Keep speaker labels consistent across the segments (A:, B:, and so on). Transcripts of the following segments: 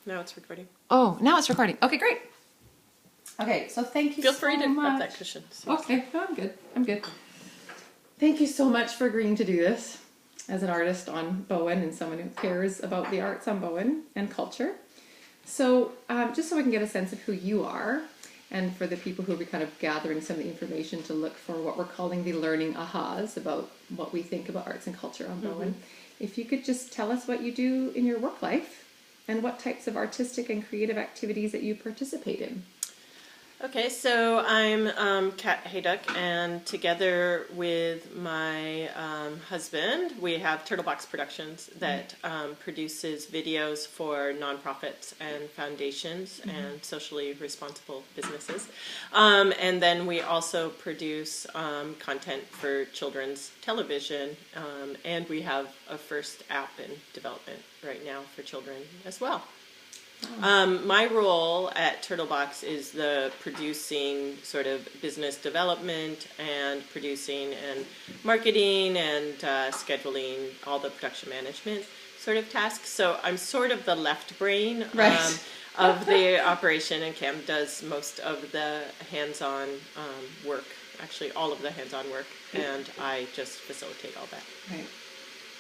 A: Now it's recording.
B: Oh, now it's recording. Okay, great. Okay, so thank you so much.
A: Feel free to grab that cushion.
B: Okay, no, I'm good. I'm good. Thank you so much for agreeing to do this as an artist on Bowen and someone who cares about the arts on Bowen and culture. So just so we can get a sense of who you are, and for the people who will be kind of gathering some of the information to look for what we're calling the learning ahas about what we think about arts and culture on Bowen, if you could just tell us what you do in your work life and what types of artistic and creative activities that you participate in.
A: Okay, so I'm Kat Hayduk, and together with my husband, we have Turtlebox Productions that produces videos for nonprofits and foundations and socially responsible businesses. And then we also produce content for children's television, and we have a first app in development right now for children as well. My role at Turtlebox is the producing sort of business development and producing and marketing and scheduling, all the production management sort of tasks. So I'm sort of the left brain of the operation, and Cam does most of the hands-on work, actually all of the hands-on work, and I just facilitate all that.
B: Right.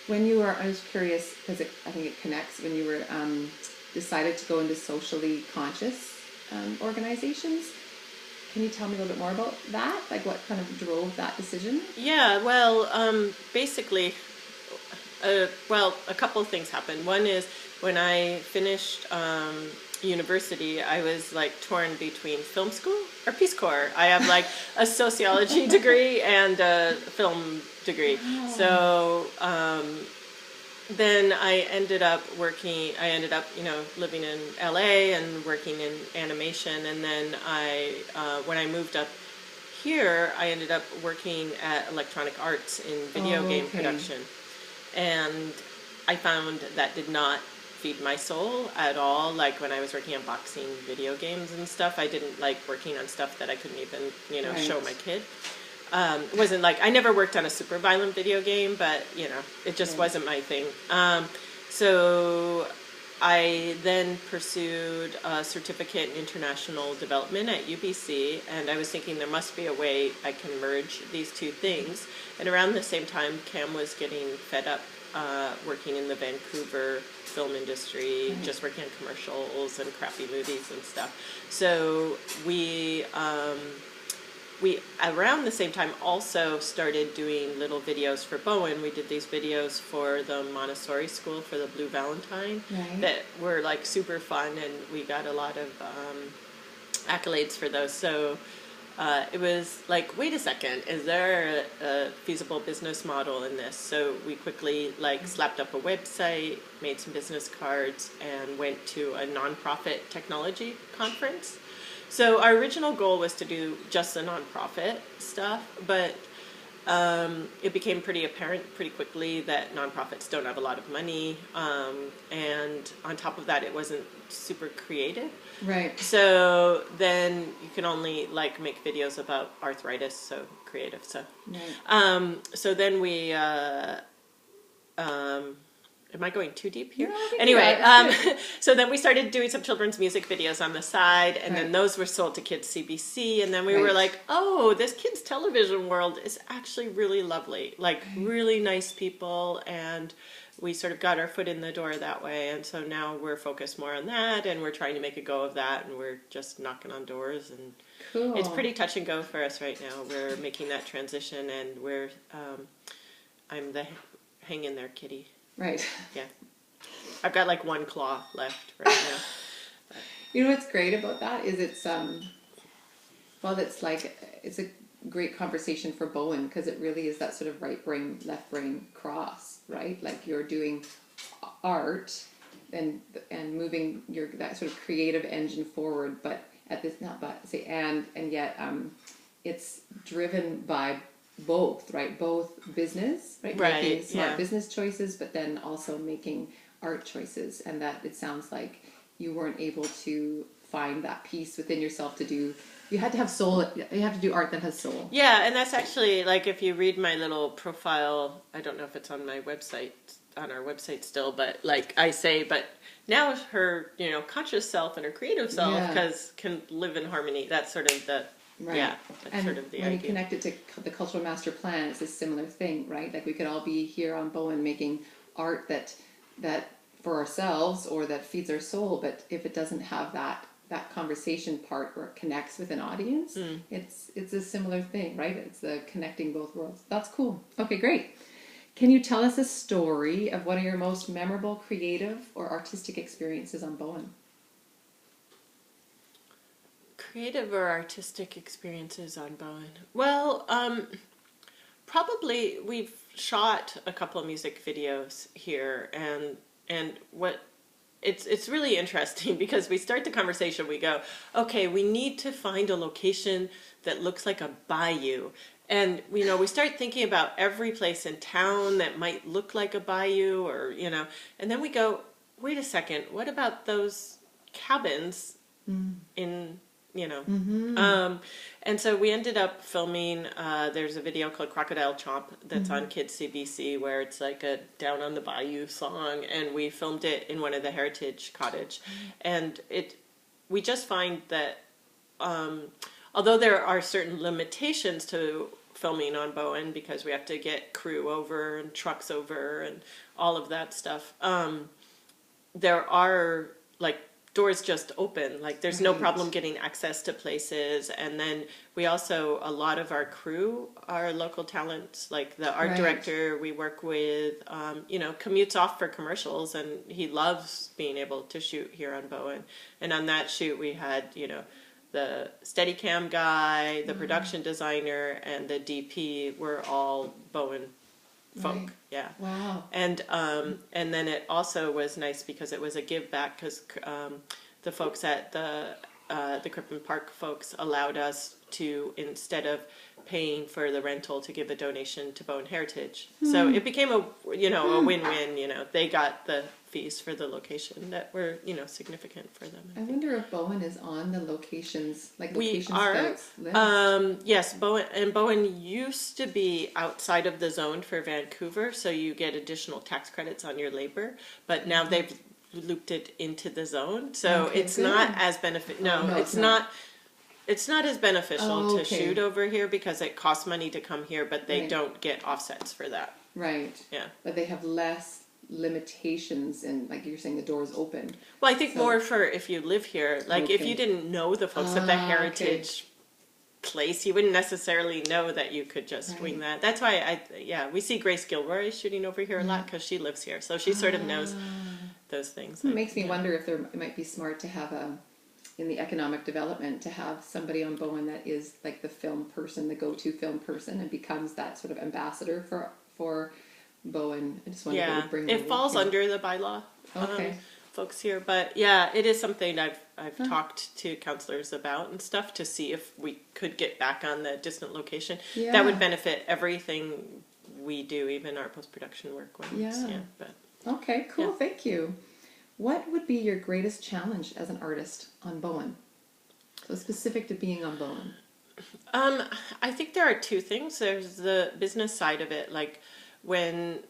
B: When you were, I was curious, because I think it connects, when you were decided to go into socially conscious organizations. Can you tell me a little bit more about that? Like what kind of drove that decision?
A: Yeah, well, basically, a couple of things happened. One is when I finished university, I was like torn between film school or Peace Corps. I have like a sociology degree and a film degree. Oh. So, then I ended up living in LA and working in animation, and then when I moved up here, I ended up working at Electronic Arts in video game production, and I found that did not feed my soul at all. Like when I was working on boxing video games and stuff, I didn't like working on stuff that I couldn't even, show my kid. It wasn't like, I never worked on a super violent video game, but, it just wasn't my thing. So I then pursued a certificate in international development at UBC, and I was thinking there must be a way I can merge these two things. And around the same time, Cam was getting fed up working in the Vancouver film industry, just working on commercials and crappy movies and stuff. So we around the same time also started doing little videos for Bowen. We did these videos for the Montessori school for the Blue Valentine that were like super fun, and we got a lot of accolades for those. So it was like, wait a second, is there a feasible business model in this? So we quickly slapped up a website, made some business cards, and went to a nonprofit technology conference. So our original goal was to do just the nonprofit stuff, but it became pretty apparent pretty quickly that nonprofits don't have a lot of money, and on top of that, it wasn't super creative.
B: Right.
A: So then you can only make videos about arthritis, so creative. So, so then we. Am I going too deep here? No, anyway, so then we started doing some children's music videos on the side, and then those were sold to Kids CBC, and then we were like, oh, this kids television world is actually really lovely, really nice people, and we sort of got our foot in the door that way, and so now we're focused more on that, and we're trying to make a go of that, and we're just knocking on doors, and it's pretty touch and go for us right now. We're making that transition, and we're, I'm the hang in there kitty. Right. Yeah. I've got one claw left right now. But.
B: You know what's great about that is it's it's a great conversation for Bowen, because it really is that sort of right brain, left brain cross, right? Like you're doing art and moving that sort of creative engine forward, but yet it's driven by both, right? Both business, right? Making smart business choices, but then also making art choices. And that it sounds like you weren't able to find that piece within yourself to do. You had to have soul. You have to do art that has soul.
A: Yeah, and that's actually if you read my little profile, I don't know if it's on my website, on our website still, but like I say, but now her, conscious self and her creative self can live in harmony. That's sort of the, that's
B: and
A: sort of the
B: when
A: idea.
B: you connect it to the cultural master plan, it's a similar thing, right? Like we could all be here on Bowen making art that for ourselves or that feeds our soul, but if it doesn't have that conversation part where it connects with an audience, it's a similar thing, right? It's the connecting both worlds. That's cool. Okay, great. Can you tell us a story of one of your most memorable creative or artistic experiences on Bowen?
A: Creative or artistic experiences on Bowen? Well, probably we've shot a couple of music videos here, and what it's really interesting because we start the conversation, we go, okay, we need to find a location that looks like a bayou. And, we start thinking about every place in town that might look like a bayou or, and then we go, wait a second, what about those cabins in, and so we ended up filming, there's a video called Crocodile Chomp that's on Kids CBC where it's like a Down on the Bayou song, and we filmed it in one of the Heritage Cottage. And we just find that, although there are certain limitations to filming on Bowen because we have to get crew over and trucks over and all of that stuff, there are like doors just open. Like there's no problem getting access to places. And then we also, a lot of our crew are local talents. Like the art director we work with, commutes off for commercials, and he loves being able to shoot here on Bowen. And on that shoot we had, the Steadicam guy, the production designer, and the DP were all Bowen folk. Yeah.
B: Wow.
A: And then it also was nice because it was a give back because the folks at the Crippen Park folks allowed us to, instead of paying for the rental, to give a donation to Bowen Heritage. So it became a win-win. They got the fees for the location that were significant for them.
B: I wonder if Bowen is on the locations, like
A: We
B: location
A: are.
B: scouts list.
A: Yes, Bowen used to be outside of the zone for Vancouver, so you get additional tax credits on your labor. But now they've looped it into the zone, so it's not as it's not. It's not as beneficial to shoot over here because it costs money to come here, but they don't get offsets for that.
B: Right.
A: Yeah.
B: But they have less limitations, and like you're saying, the door's open.
A: Well, I think more for if you live here. Like if you didn't know the folks at the Heritage place, you wouldn't necessarily know that you could just wing that. That's why we see Grace Gilroy shooting over here a lot because she lives here, so she sort of knows those things.
B: It makes me wonder if it might be smart to have in the economic development, to have somebody on Bowen that is like the film person, the go-to film person, and becomes that sort of ambassador for Bowen. I just wonder if it would bring
A: it falls under the bylaw. Folks here, but it is something I've talked to counselors about and stuff to see if we could get back on the distant location. That would benefit everything we do, even our post-production work.
B: Okay, cool. Thank you. What would be your greatest challenge as an artist on Bowen? So specific to being on Bowen.
A: I think there are two things. There's the business side of it, like when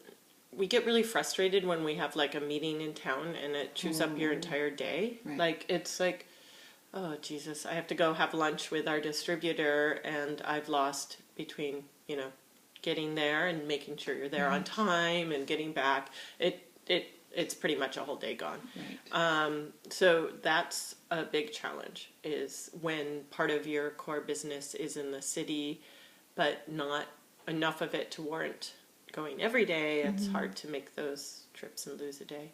A: we get really frustrated when we have like a meeting in town and it chews up your entire day. Like it's like, oh Jesus, I have to go have lunch with our distributor and I've lost between, getting there and making sure you're there on time and getting back. It's pretty much a whole day gone. So that's a big challenge, is when part of your core business is in the city, but not enough of it to warrant going every day. It's hard to make those trips and lose a day.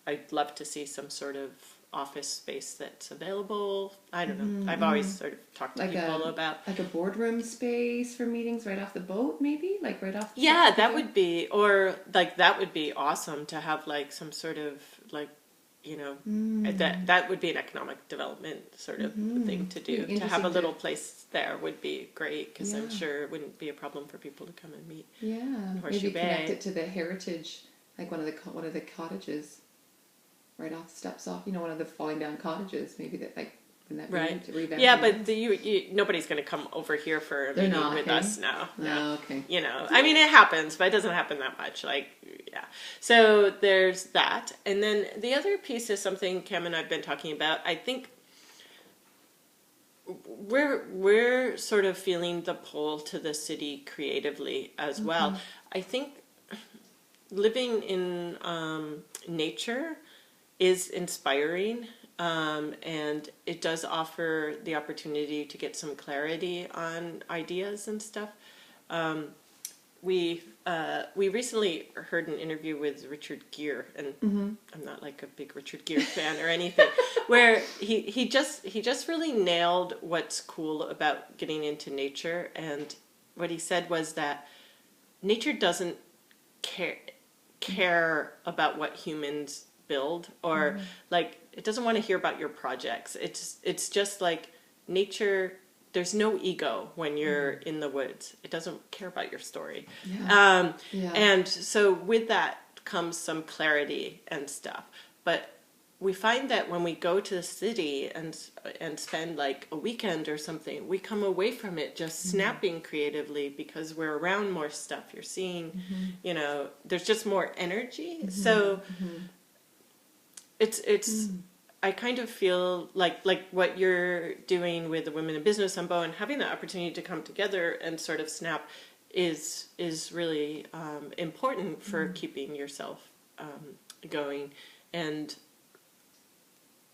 A: I'd love to see some sort of office space that's available. I don't know. I've always sort of talked to people about
B: like a boardroom space for meetings right off the boat, maybe like right off.
A: That would be, or like that would be awesome to have like some sort of like, that would be an economic development sort of thing to do. To have a little place there would be great because I'm sure it wouldn't be a problem for people to come and meet.
B: Maybe connect it to the heritage, like one of the cottages. Right off the steps off, one of the falling down cottages, maybe that like when that revamp.
A: Yeah, but nobody's going to come over here for a meeting with us now. No.
B: Okay.
A: I mean it happens, but it doesn't happen that much. Like Yeah. So there's that. And then the other piece is something Cam and I've been talking about. I think we're sort of feeling the pull to the city creatively as well. I think living in nature is inspiring, and it does offer the opportunity to get some clarity on ideas and stuff. We recently heard an interview with Richard Gere, and I'm not like a big Richard Gere fan or anything, where he just really nailed what's cool about getting into nature. And what he said was that nature doesn't care about what humans build, or like it doesn't want to hear about your projects. It's just like nature. There's no ego when you're in the woods. It doesn't care about your story.
B: Yeah.
A: And so with that comes some clarity and stuff. But we find that when we go to the city and spend like a weekend or something, we come away from it just snapping creatively because we're around more stuff. You're seeing, you know, there's just more energy. So it's I kind of feel like what you're doing with the Women in Business on Bowen, having the opportunity to come together and sort of snap is really important for keeping yourself going. And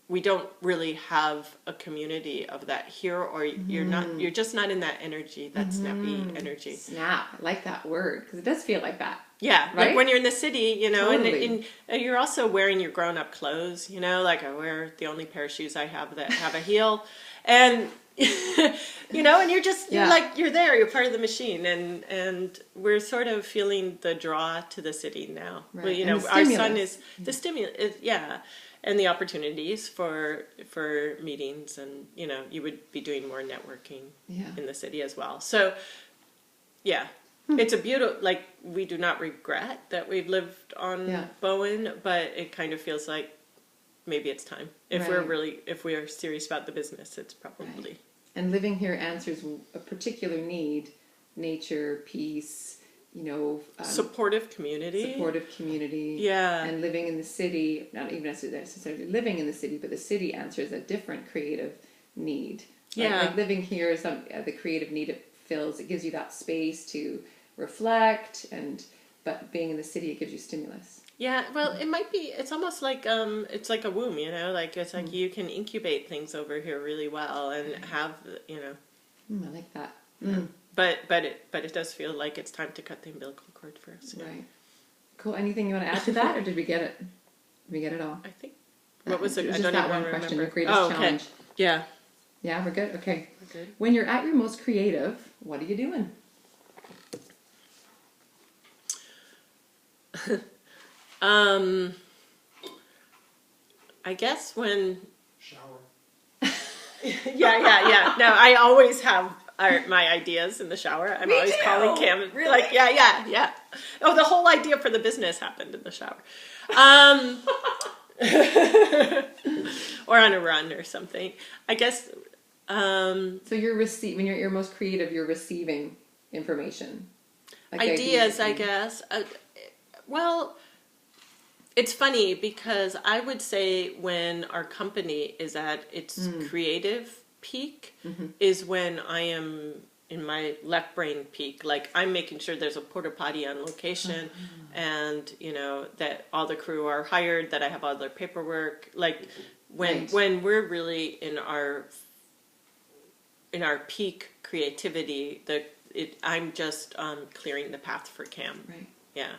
A: we don't really have a community of that here, or you're just not in that energy, that snappy energy.
B: Snap, I like that word, because it does feel like that.
A: Yeah,
B: right?
A: Like when you're in the city, you know,
B: Totally.
A: and you're also wearing your grown-up clothes, you know, like I wear the only pair of shoes I have that have a heel, and you know, and you're just you're like you're there, you're part of the machine, and we're sort of feeling the draw to the city now.
B: Right.
A: Well, you know, our son is the stimulus, and the opportunities for meetings, and you know, you would be doing more networking in the city as well. So, yeah. It's a beautiful, like, we do not regret that we've lived on Bowen, but it kind of feels like maybe it's time. If we are serious about the business, it's probably. Right.
B: And living here answers a particular need: nature, peace, you know.
A: Supportive community.
B: Yeah. And living in the city, not even necessarily living in the city, but the city answers a different creative need.
A: Yeah.
B: Like living here is the creative need it fills. It gives you that space to reflect, but being in the city, it gives you stimulus.
A: Yeah, well, it might be. It's almost like it's like a womb, you know. Like it's like you can incubate things over here really well and have, you know.
B: I like that.
A: But it does feel like it's time to cut the umbilical cord for us. Yeah.
B: Right. Cool. Anything you want to add to that, or did we get it? Did we get it all?
A: I think. What was it?
B: It was
A: I don't
B: just
A: even
B: that one
A: remember.
B: question. Your greatest challenge.
A: Yeah.
B: Yeah, we're good. Okay.
A: We're good.
B: When you're at your most creative, what are you doing?
A: I guess when
C: shower.
A: yeah. No, I always have my ideas in the shower. I'm always calling Cam.
B: Really?
A: Like, yeah. Oh, the whole idea for the business happened in the shower. Or on a run or something. I guess.
B: So you're when you're at your most creative, you're receiving information. Like
A: ideas, I guess. Well, it's funny because I would say when our company is at its creative peak is when I am in my left brain peak. Like I'm making sure there's a porta potty on location and, you know, that all the crew are hired, that I have all their paperwork. Like when we're really in our peak creativity, I'm just clearing the path for Cam.
B: Right.
A: Yeah.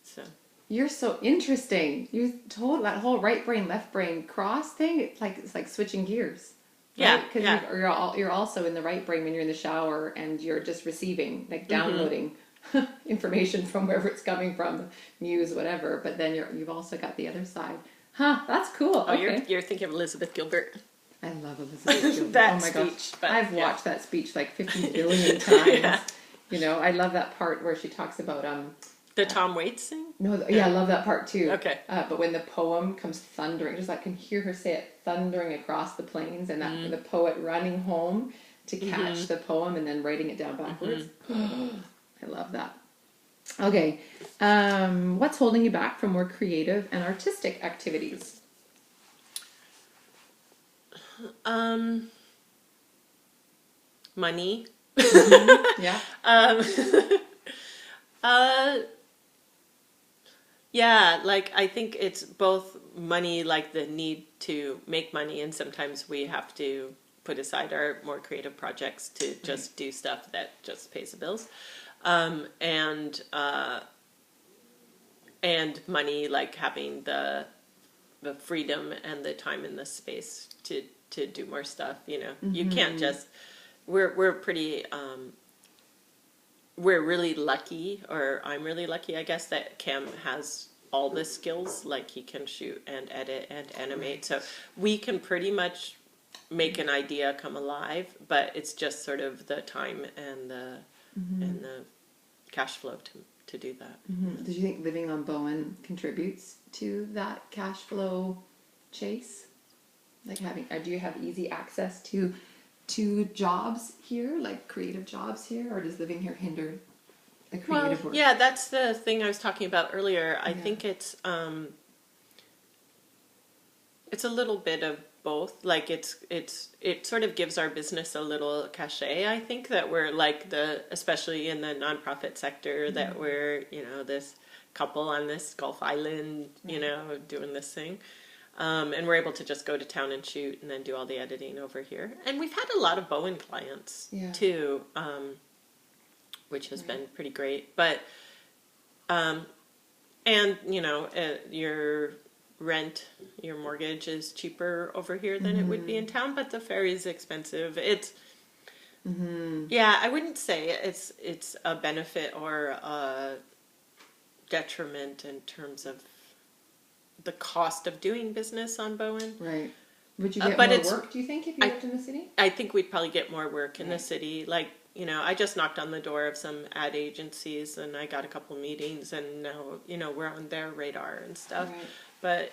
A: So.
B: You're so interesting. You told that whole right brain, left brain cross thing. It's like switching gears. Right?
A: Yeah.
B: Because you're also in the right brain when you're in the shower and you're just receiving, like downloading information from wherever it's coming from, news, whatever. But then you've also got the other side. Huh? That's cool.
A: Oh,
B: okay.
A: you're thinking of Elizabeth Gilbert.
B: I love Elizabeth Gilbert.
A: That
B: oh my
A: speech.
B: gosh.
A: But,
B: I've watched that speech like 50 billion times.
A: Yeah.
B: You know, I love that part where she talks about
A: the Tom Waits thing?
B: No, I love that part too.
A: Okay.
B: But when the poem comes thundering, just I can hear her say it thundering across the plains, and that the poet running home to catch the poem and then writing it down backwards. I love that. Okay. What's holding you back from more creative and artistic activities?
A: Money.
B: Yeah.
A: Um, uh, yeah, like I think it's both money, like the need to make money, and sometimes we have to put aside our more creative projects to just do stuff that just pays the bills. Um, and uh, and money, like having the freedom and the time and the space to do more stuff. You know, you can't just. We're pretty. We're really lucky, or I'm really lucky, I guess, that Cam has all the skills. Like he can shoot and edit and animate, so we can pretty much make an idea come alive. But it's just sort of the time and the cash flow to do that.
B: Did you think living on Bowen contributes to that cash flow chase? Like do you have easy access to jobs here, like creative jobs here, or does living here hinder the creative work?
A: Yeah, that's the thing I was talking about earlier. I think it's a little bit of both. Like it sort of gives our business a little cachet. I think that we're like especially in the nonprofit sector, that we're, you know, this couple on this Gulf Island, you know, doing this thing. And we're able to just go to town and shoot and then do all the editing over here. And we've had a lot of Bowen clients too, which has been pretty great. But, and you know, your rent, your mortgage is cheaper over here than it would be in town, but the ferry is expensive. It's, yeah, I wouldn't say it's a benefit or a detriment in terms of the cost of doing business on Bowen.
B: Right. Would you get
A: but
B: more work, do you think, if you lived in the city?
A: I think we'd probably get more work in the city. Like, you know, I just knocked on the door of some ad agencies and I got a couple meetings, and now, you know, we're on their radar and stuff.
B: Right.
A: But,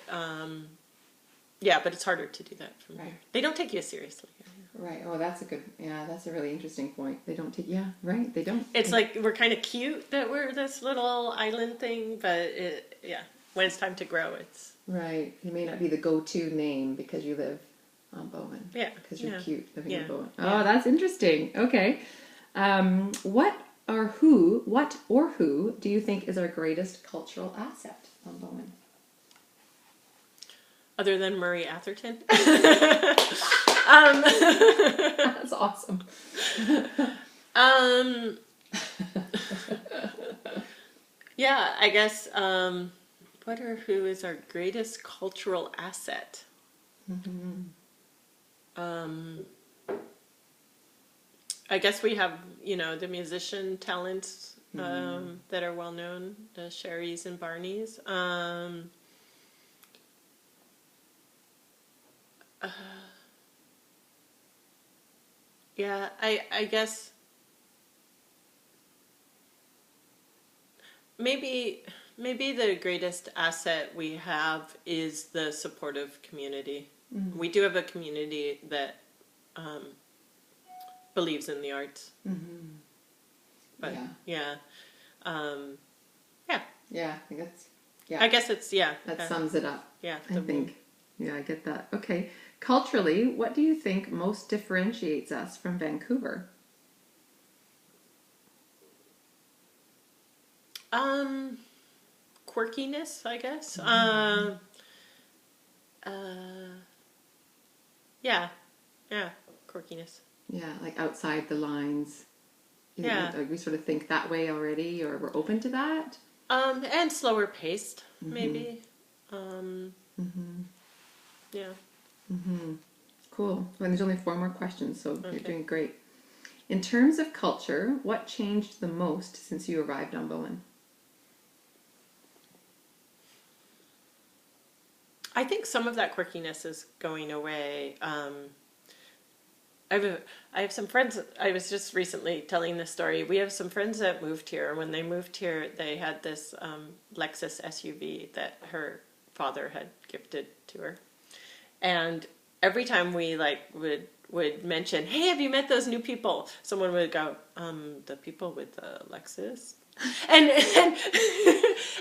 A: yeah, but it's harder to do that from here. They don't take you seriously.
B: Right. Oh, that's a really interesting point. They don't take, they don't.
A: It's like we're kind of cute that we're this little island thing, but when it's time to grow, it's...
B: Right. You may not be the go-to name because you live on Bowen.
A: Yeah.
B: Because you're cute living on Bowen.
A: Yeah.
B: Oh, that's interesting. Okay. What or who do you think is our greatest cultural asset on Bowen?
A: Other than Murray Atherton?
B: That's awesome.
A: Yeah, I guess... what or who is our greatest cultural asset? I guess we have, you know, the musician talents that are well known, the Sherrys and Barneys. Yeah, I guess maybe the greatest asset we have is the supportive community. We do have a community that believes in the arts. But yeah.
B: Yeah, I think that's,
A: I guess it's,
B: that sums it up.
A: Yeah,
B: I think. Yeah, I get that. Okay. Culturally, what do you think most differentiates us from Vancouver?
A: Quirkiness, I guess. Quirkiness.
B: Yeah, like outside the lines.
A: Yeah.
B: Like we sort of think that way already, or we're open to that.
A: And slower paced, maybe. Yeah.
B: Cool. And there's only 4 more questions, so you're doing great. In terms of culture, what changed the most since you arrived on Bowen?
A: I think some of that quirkiness is going away. I have some friends. I was just recently telling this story. We have some friends that moved here. When they moved here, they had this Lexus SUV that her father had gifted to her, and every time we would mention, "Hey, have you met those new people?" Someone would go, "The people with the Lexus." And, and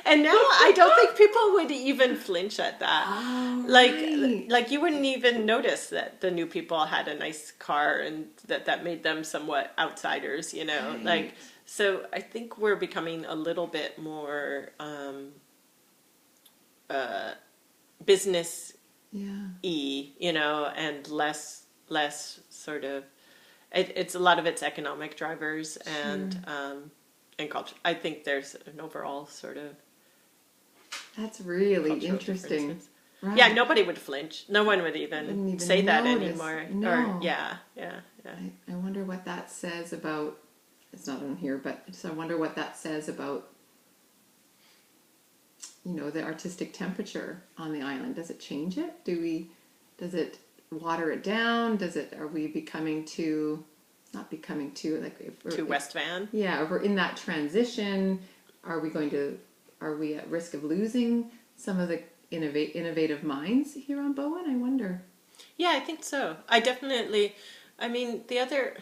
A: and now I don't think people would even flinch at that.
B: Oh,
A: like
B: right.
A: like you wouldn't even notice that the new people had a nice car and that made them somewhat outsiders, you know.
B: Right.
A: Like, so I think we're becoming a little bit more business
B: Yeah.
A: you know, and less sort of it's a lot of it's economic drivers and culture. I think there's an overall sort of
B: That's really
A: cultural
B: interesting.
A: differences.
B: Right.
A: Yeah, nobody would flinch. No one would
B: Wouldn't
A: even
B: even
A: say that
B: notice.
A: anymore.
B: No.
A: Or yeah.
B: I wonder what that says about, it's not on here, but just I wonder what that says about, you know, the artistic temperature on the island. Does it change it? Does it water it down? Are we becoming too, not becoming too, like if we're,
A: To West Van.
B: yeah, if we're in that transition, are we at risk of losing some of the innovative minds here on Bowen? I wonder.
A: Yeah, I think so. I mean, the other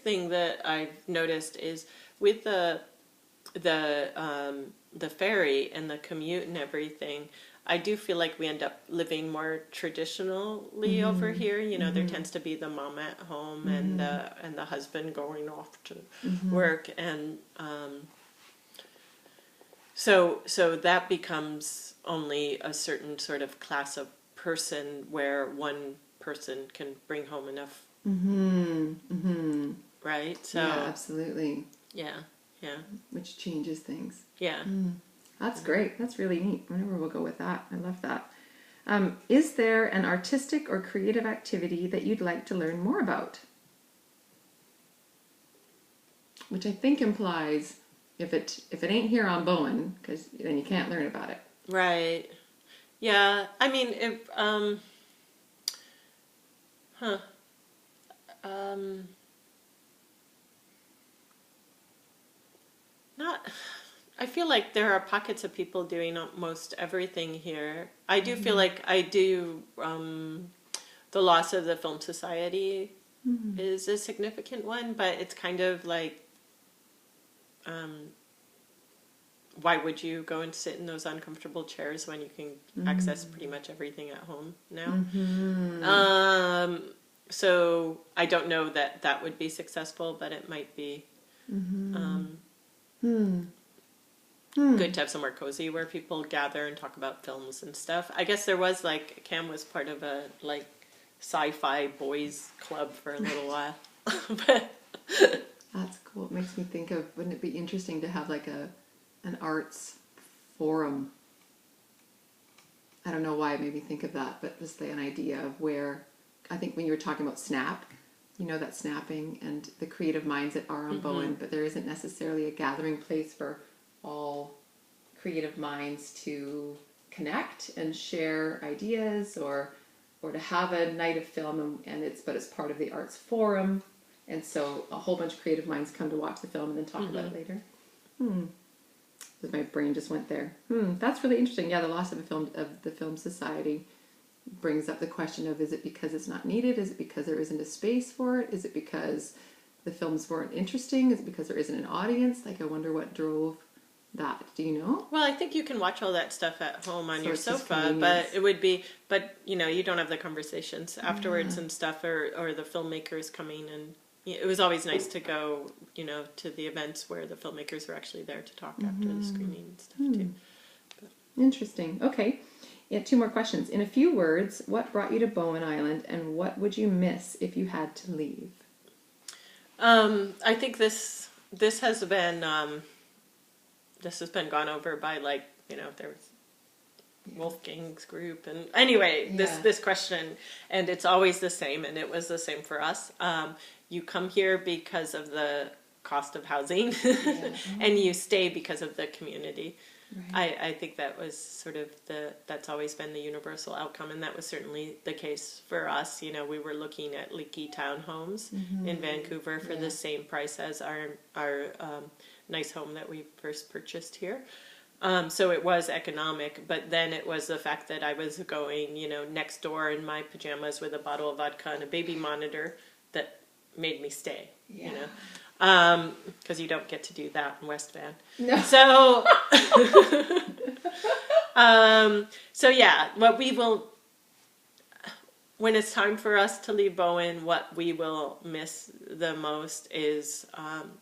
A: thing that I've noticed is with the ferry and the commute and everything, I do feel like we end up living more traditionally over here. You know, there tends to be the mom at home and the husband going off to work, and so that becomes only a certain sort of class of person where one person can bring home enough, right? So
B: Yeah, absolutely.
A: yeah.
B: Which changes things.
A: Yeah.
B: That's great. That's really neat. I wonder where we'll go with that. I love that. Is there an artistic or creative activity that you'd like to learn more about? Which I think implies if it ain't here on Bowen, because then you can't learn about it.
A: Right. Yeah. I mean, if not. I feel like there are pockets of people doing almost everything here. I do feel like the loss of the Film Society is a significant one, but it's kind of like, why would you go and sit in those uncomfortable chairs when you can access pretty much everything at home now? So I don't know that that would be successful, but it might be good to have somewhere cozy where people gather and talk about films and stuff. I guess there was like, Cam was part of a like sci-fi boys club for a little while. But
B: That's cool. It makes me think of, wouldn't it be interesting to have like an arts forum? I don't know why it made me think of that, but just an idea of where, I think when you were talking about Snap, you know, that snapping and the creative minds that are on Bowen, but there isn't necessarily a gathering place for all creative minds to connect and share ideas, or to have a night of film, but it's part of the arts forum, and so a whole bunch of creative minds come to watch the film and then talk about it later. My brain just went there. That's really interesting. Yeah, the loss of the film society brings up the question of, is it because it's not needed? Is it because there isn't a space for it? Is it because the films weren't interesting? Is it because there isn't an audience? Like, I wonder what drove that. Do you know?
A: well, I think you can watch all that stuff at home on
B: So
A: your
B: it's just
A: sofa,
B: convenience.
A: but you know, you don't have the conversations afterwards and stuff, or the filmmakers coming, and it was always nice to go, you know, to the events where the filmmakers were actually there to talk after the screening and stuff too.
B: Interesting. Okay. Yeah, 2 more questions. In a few words, what brought you to Bowen Island, and what would you miss if you had to leave?
A: I think this has been gone over by, like, you know, there was Wolfgang's group, and anyway, this question, and it's always the same, and it was the same for us. You come here because of the cost of housing, and you stay because of the community. Right. I think that was sort of that's always been the universal outcome, and that was certainly the case for us. You know, we were looking at leaky townhomes in Vancouver for the same price as our nice home that we first purchased here. So it was economic, but then it was the fact that I was going, you know, next door in my pajamas with a bottle of vodka and a baby monitor that made me stay. You know. because you don't get to do that in West Van.
B: No.
A: So, so yeah, what we will, when it's time for us to leave Bowen, what we will miss the most is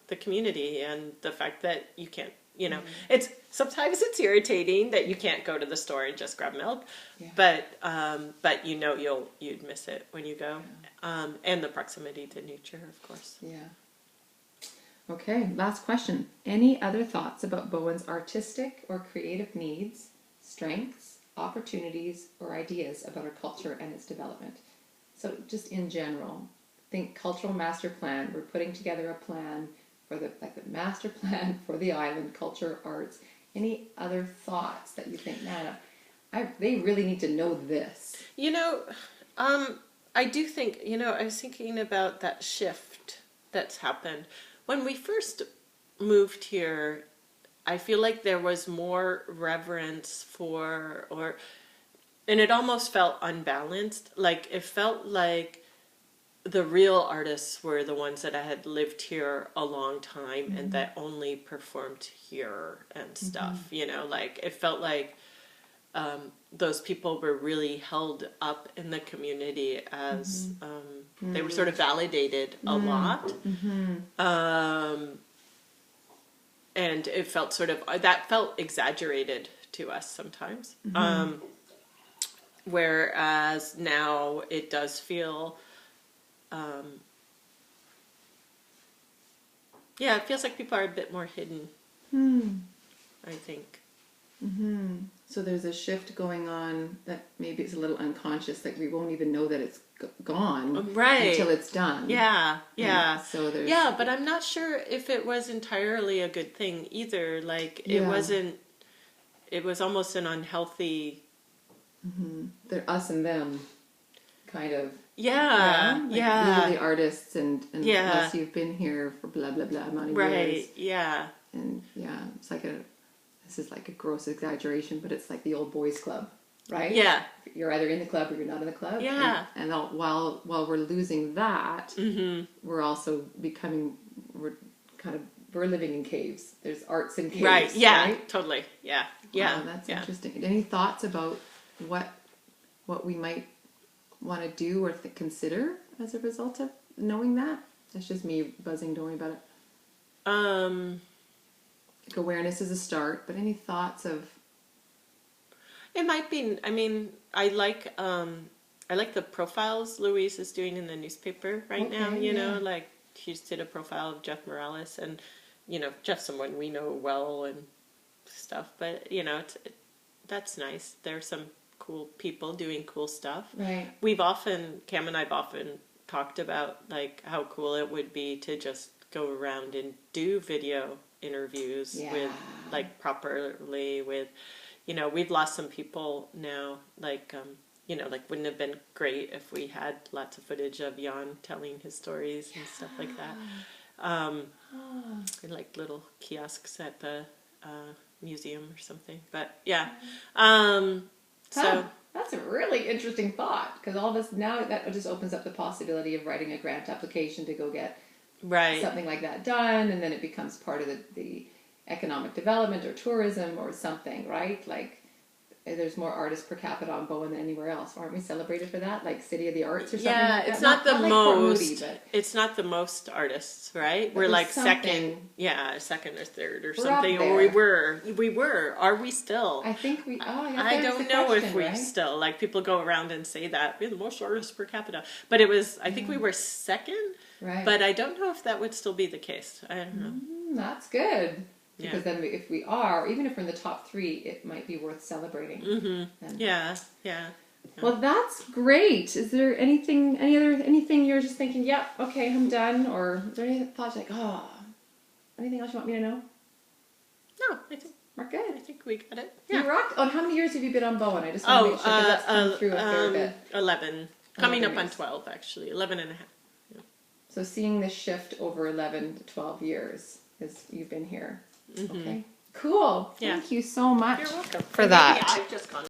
A: the community and the fact that you can't, you know, it's sometimes it's irritating that you can't go to the store and just grab milk, but you know you'd miss it when you go, and the proximity to nature, of course.
B: Yeah. Okay, last question. Any other thoughts about Bowen's artistic or creative needs, strengths, opportunities, or ideas about our culture and its development? So just in general, think cultural master plan. We're putting together a plan for the master plan for the island, culture, arts. Any other thoughts that you think, man, they really need to know this?
A: You know, I do think, you know, I was thinking about that shift that's happened. When we first moved here, I feel like there was more reverence for, and it almost felt unbalanced. Like, it felt like the real artists were the ones that had lived here a long time and that only performed here and stuff, you know, like, it felt like those people were really held up in the community as they were sort of validated a lot. And it felt sort of, that felt exaggerated to us sometimes. Whereas now it does feel, yeah, it feels like people are a bit more hidden, I think.
B: So there's a shift going on that maybe it's a little unconscious, like we won't even know that it's gone until it's done.
A: Yeah.
B: So there's,
A: but I'm not sure if it was entirely a good thing either. Like, it wasn't, it was almost an unhealthy...
B: They're us and them, kind of.
A: Yeah.
B: Like, we are the artists, and unless you've been here for blah, blah, blah amount of years. And it's like this is like a gross exaggeration, but it's like the old boys club, right? Yeah. You're either in the club or you're not in the club.
A: Yeah.
B: And while we're losing that, we're also we're living in caves. There's arts in caves.
A: Right. Yeah.
B: Right?
A: Totally. Yeah.
B: Wow, that's interesting. Any thoughts about what we might want to do or consider as a result of knowing that? That's just me buzzing. Don't worry about it. Like, awareness is a start, but any thoughts of?
A: It might be. I mean, I like the profiles Louise is doing in the newspaper right now. You know, like, she just did a profile of Jeff Morales, and you know, Jeff's someone we know well and stuff. But you know, that's nice. There's some cool people doing cool stuff. Right. Cam and I've often talked about, like, how cool it would be to just go around and do video interviews with, like, properly with, you know, we've lost some people now, like, you know, like, wouldn't have been great if we had lots of footage of Jan telling his stories and stuff like that. Like little kiosks at the museum or something. But yeah. So
B: that's a really interesting thought, because all this now that just opens up the possibility of writing a grant application to go get something like that done, and then it becomes part of the economic development or tourism or something, right? Like, there's more artists per capita on Bowen than anywhere else. Aren't we celebrated for that? Like City of the Arts or something like that?
A: It's not the
B: like
A: most.
B: Moody, but
A: it's not the most artists, right? We're like second or third or
B: we're
A: something. Or we were. Are we still?
B: I think we.
A: I don't know if we still, like, people go around and say that we're the most artists per capita. But it was. I think we were second. Right. But I don't know if that would still be the case. I don't know.
B: That's good. Because then if we are, even if we're in the top 3, it might be worth celebrating.
A: Yeah.
B: Well, that's great. Is there anything you're just thinking, yep, okay, I'm done? Or is there any thoughts like, anything else you want me to know?
A: No, I think
B: we're good.
A: I think we got it.
B: Yeah. You rocked. How many years have you been on Bowen? I just want to make sure, because that's come through a fair bit.
A: 11. Coming up on 12, actually. 11 and a half. Yeah.
B: So seeing this shift over 11 to 12 years as you've been here. Okay. Cool. Thank you so much.
A: You're welcome.
B: For that.
A: Maybe I've just gone